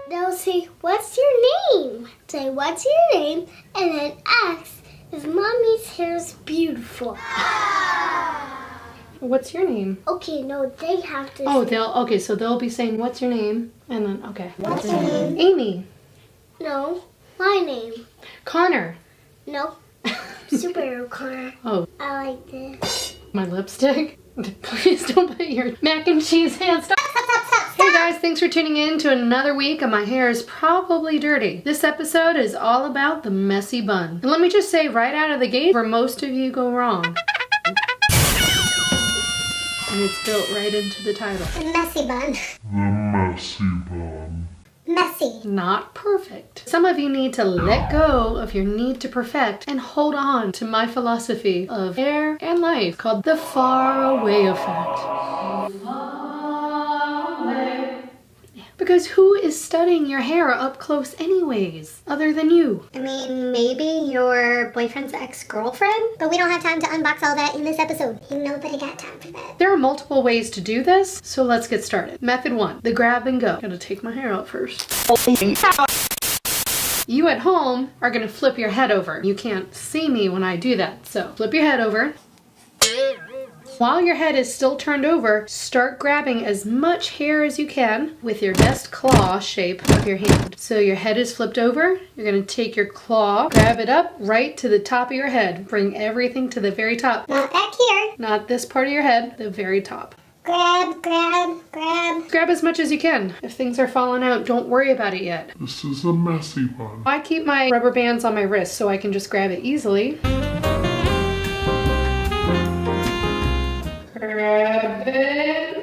They'll say, what's your name? Say, what's your name? And then ask if Mommy's hair is beautiful. What's your name? Okay, no, they have to Okay, so they'll be saying, what's your name? And then, okay. What's your name? Amy. No, my name. Connor. No, Superhero Connor. Oh. I like this. My lipstick? Please don't put your mac and cheese hands. Stop. Hey guys, thanks for tuning in to another week of My Hair is Probably Dirty. This episode is all about the messy bun. And let me just say right out of the gate where most of you go wrong. And it's built right into the title. The messy bun. The messy bun. Messy. Not perfect. Some of you need to let go of your need to perfect and hold on to my philosophy of hair and life called the far away effect. Far away. Because who is studying your hair up close anyways, other than you? I mean, maybe your boyfriend's ex-girlfriend? But we don't have time to unbox all that in this episode. Nobody got time for that. There are multiple ways to do this, so let's get started. Method 1, the grab and go. Gotta take my hair out first. You at home are gonna flip your head over. You can't see me when I do that, so flip your head over. While your head is still turned over, start grabbing as much hair as you can with your best claw shape of your hand. So your head is flipped over, you're gonna take your claw, grab it up right to the top of your head. Bring everything to the very top. Not back here. Not this part of your head, the very top. Grab, grab, grab. Grab as much as you can. If things are falling out, don't worry about it yet. This is a messy bun. I keep my rubber bands on my wrist so I can just grab it easily. Grab it.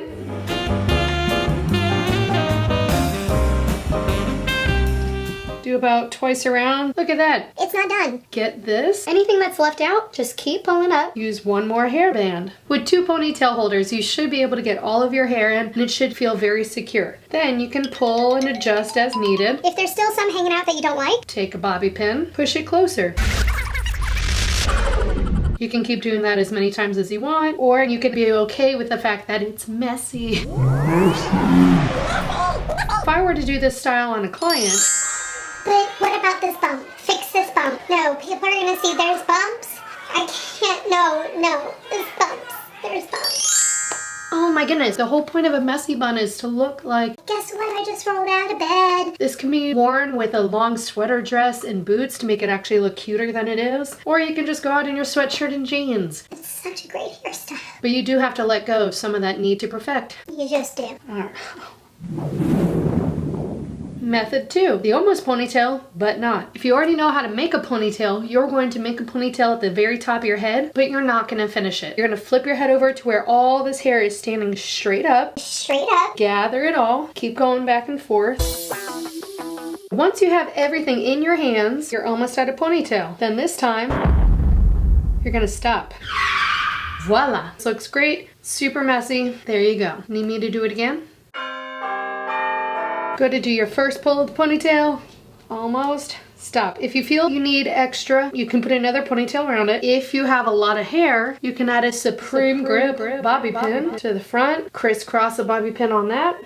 Do about twice around. Look at that. It's not done. Get this. Anything that's left out, just keep pulling up. Use one more hairband. With 2 ponytail holders, you should be able to get all of your hair in and it should feel very secure. Then you can pull and adjust as needed. If there's still some hanging out that you don't like, Take a bobby pin, push it closer. You can keep doing that as many times as you want, or you can be okay with the fact that it's messy. If I were to do this style on a client, but what about this bump? Fix this bump. No, people are gonna see there's bumps. I can't, no, there's bumps. There's bumps. oh my goodness, the whole point of a messy bun is to look like... Guess what? I just rolled out of bed. This can be worn with a long sweater dress and boots to make it actually look cuter than it is. Or you can just go out in your sweatshirt and jeans. It's such a great hairstyle. But you do have to let go of some of that need to perfect. You just do. Alright. Method 2, the almost ponytail, but not. If you already know how to make a ponytail, you're going to make a ponytail at the very top of your head, but you're not going to finish it. You're going to flip your head over to where all this hair is standing straight up. Straight up. Gather it all. Keep going back and forth. Once you have everything in your hands, you're almost at a ponytail. Then this time, you're going to stop. Voila. This looks great. Super messy. There you go. Need me to do it again? Go to do your first pull of the ponytail. Almost. Stop. If you feel you need extra, you can put another ponytail around it. If you have a lot of hair, you can add a supreme grip bobby pin to the front. Crisscross a bobby pin on that.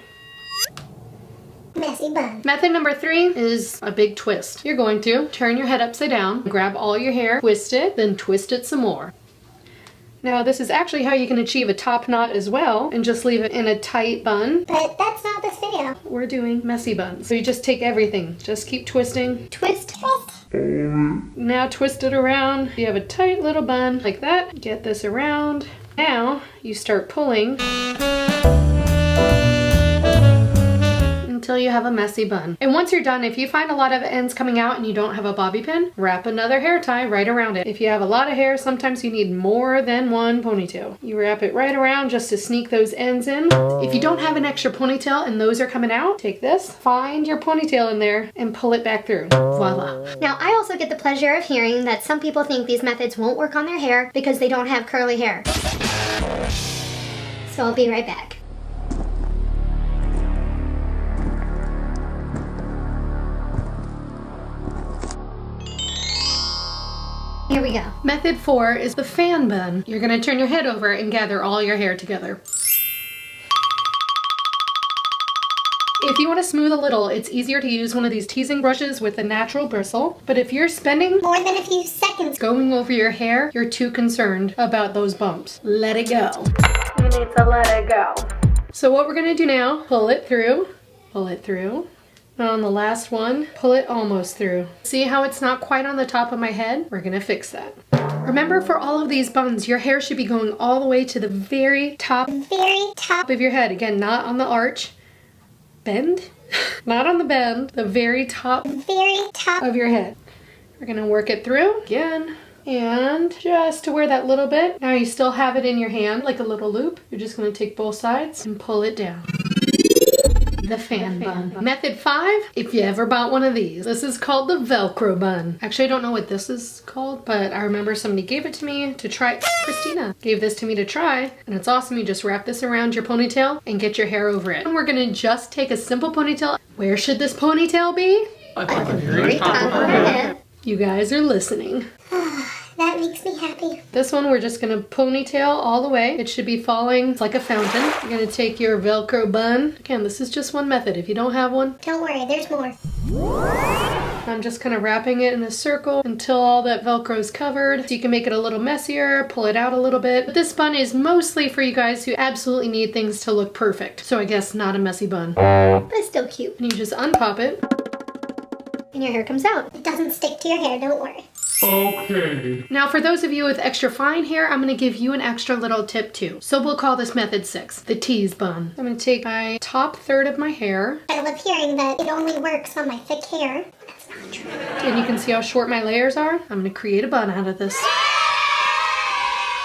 Messy bun. Method number 3 is a big twist. You're going to turn your head upside down, grab all your hair, twist it, then twist it some more. Now this is actually how you can achieve a top knot as well and just leave it in a tight bun. But that's not this video. We're doing messy buns. So you just take everything. Just keep twisting. Twist, twist. Now twist it around. You have a tight little bun like that. Get this around. Now you start pulling until you have a messy bun. And once you're done, if you find a lot of ends coming out and you don't have a bobby pin, wrap another hair tie right around it. If you have a lot of hair, sometimes you need more than one ponytail. You wrap it right around just to sneak those ends in. If you don't have an extra ponytail and those are coming out, take this, find your ponytail in there and pull it back through. Voila. Now, I also get the pleasure of hearing that some people think these methods won't work on their hair because they don't have curly hair. So I'll be right back. Here we go. Method 4 is the fan bun. You're gonna turn your head over and gather all your hair together. If you want to smooth a little, it's easier to use one of these teasing brushes with a natural bristle. But if you're spending more than a few seconds going over your hair, you're too concerned about those bumps. Let it go. You need to let it go. So what we're gonna do now, pull it through, and on the last one, pull it almost through. See how it's not quite on the top of my head? We're gonna fix that. Remember, for all of these buns, your hair should be going all the way to the very top of your head. Again, not on the arch. Bend? Not on the bend, the very top of your head. We're gonna work it through again. And just to where that little bit, now you still have it in your hand like a little loop. You're just gonna take both sides and pull it down. The fan bun. Method 5, if you ever bought one of these. This is called the Velcro bun. Actually, I don't know what this is called, but I remember somebody gave it to me to try. Christina gave this to me to try, and it's awesome. You just wrap this around your ponytail and get your hair over it. And we're gonna just take a simple ponytail. Where should this ponytail be? At the very top of her head. You guys are listening. That makes me happy. This one we're just gonna ponytail all the way. It should be falling like a fountain. You're gonna take your Velcro bun. Again, this is just one method. If you don't have one, Don't worry, there's more. I'm just kind of wrapping it in a circle until all that Velcro is covered. So you can make it a little messier, pull it out a little bit. But this bun is mostly for you guys who absolutely need things to look perfect. So I guess not a messy bun. But it's still cute. And you just unpop it. And your hair comes out. It doesn't stick to your hair, don't worry. Okay. Now for those of you with extra fine hair, I'm gonna give you an extra little tip too. So we'll call this method 6, the tease bun. I'm gonna take my top third of my hair. I love hearing that it only works on my thick hair. That's not true. And you can see how short my layers are. I'm gonna create a bun out of this.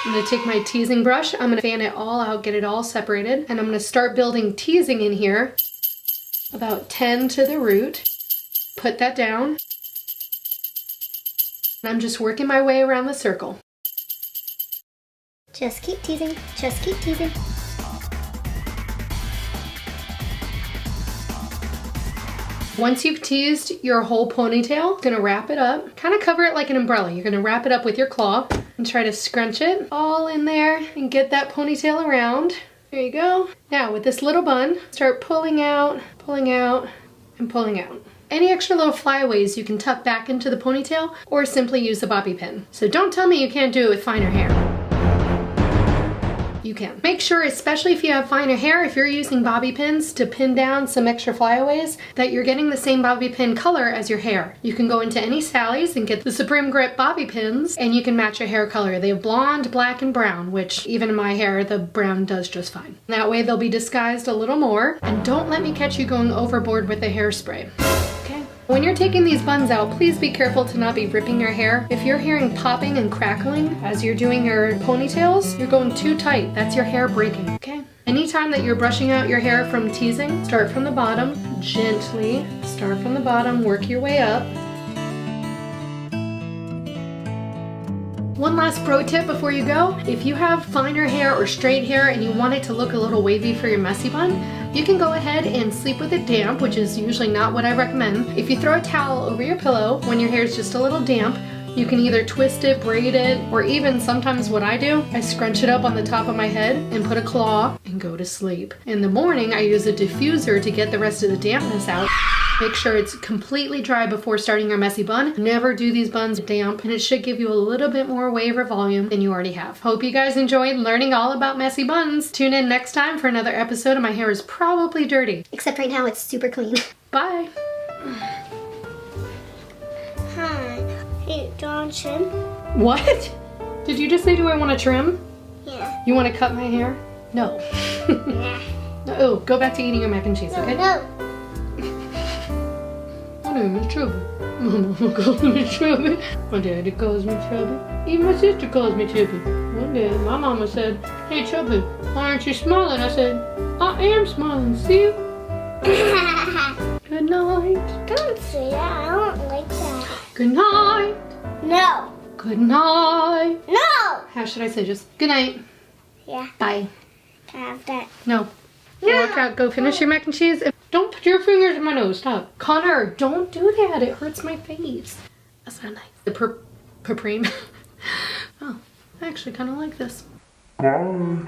I'm gonna take my teasing brush. I'm gonna fan it all out, get it all separated. And I'm gonna start building teasing in here. About 10 to the root. Put that down. And I'm just working my way around the circle. Just keep teasing. Just keep teasing. Once you've teased your whole ponytail, gonna wrap it up. Kind of cover it like an umbrella. You're gonna wrap it up with your claw and try to scrunch it all in there and get that ponytail around. There you go. Now with this little bun, start pulling out, and pulling out. Any extra little flyaways you can tuck back into the ponytail or simply use a bobby pin. So don't tell me you can't do it with finer hair. You can. Make sure, especially if you have finer hair, if you're using bobby pins to pin down some extra flyaways, that you're getting the same bobby pin color as your hair. You can go into any Sally's and get the Supreme Grip bobby pins and you can match your hair color. They have blonde, black, and brown, which even in my hair, the brown does just fine. That way they'll be disguised a little more. And don't let me catch you going overboard with the hairspray. When you're taking these buns out, please be careful to not be ripping your hair. If you're hearing popping and crackling as you're doing your ponytails, you're going too tight. That's your hair breaking, okay? Anytime that you're brushing out your hair from teasing, start from the bottom, gently. Start from the bottom, work your way up. One last pro tip before you go. If you have finer hair or straight hair and you want it to look a little wavy for your messy bun, you can go ahead and sleep with it damp, which is usually not what I recommend. If you throw a towel over your pillow when your hair is just a little damp, you can either twist it, braid it, or even sometimes what I do, I scrunch it up on the top of my head and put a claw and go to sleep. In the morning, I use a diffuser to get the rest of the dampness out. Make sure it's completely dry before starting your messy bun. Never do these buns damp, and it should give you a little bit more wave or volume than you already have. Hope you guys enjoyed learning all about messy buns. Tune in next time for another episode of My Hair is Probably Dirty. Except right now it's super clean. Bye. Hi. Hey, John trim? What? Did you just say, do I want to trim? Yeah. You want to cut my hair? No. Yeah. Oh, go back to eating your mac and cheese, okay? No. My name is Chubby. My mama calls me Chubby. My daddy calls me Chubby. Even my sister calls me Chubby. One day, my mama said, "Hey Chubby, why aren't you smiling?" I said, "I am smiling, see?" Good night. Don't say that. I don't like that. Good night. No. Good night. No. How should I say? Just good night. Yeah. Bye. I have that. No. Walk out. Go finish your mac and cheese. Don't put your fingers in my nose. Stop. Connor, don't do that. It hurts my face. That's not nice. The Supreme. Oh, I actually kind of like this. Bye.